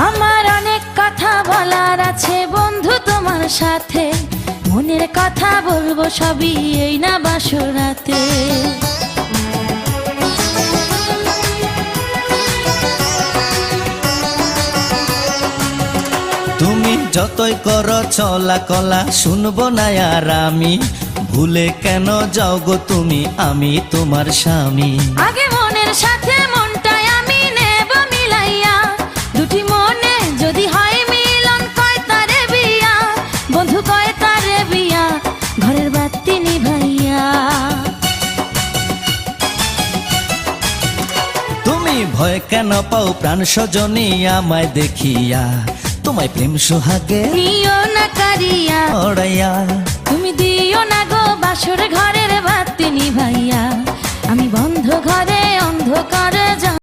আমার অনেক কথা বলার আছে বন্ধু তোমার সাথে, মনের কথা বলবো সবই এই না বাসরাতে। তুমি যতই করো চলা কলা শুনবো না আর আমি, ভুলে কেন যাও গো তুমি, আমি তোমার স্বামী। আগে মনের সাথে মনটাই আমি নেব মিলাইয়া, দুটি মনে যদি হয় মিলন কয় তারে বিয়া, বন্ধু কয় তারে বিয়া, ঘরের বাতি নিভাইয়া। তুমি ভয় কেন পাও প্রাণ সজনী আমায় দেখিয়া, তোমায় প্রেম সোহাগে নিও না কারিয়া ওড়াইয়া। তুমি দিও না গো বাসর ঘরের বাতি নিভাইয়া, আমি বন্ধ ঘরে অন্ধকারে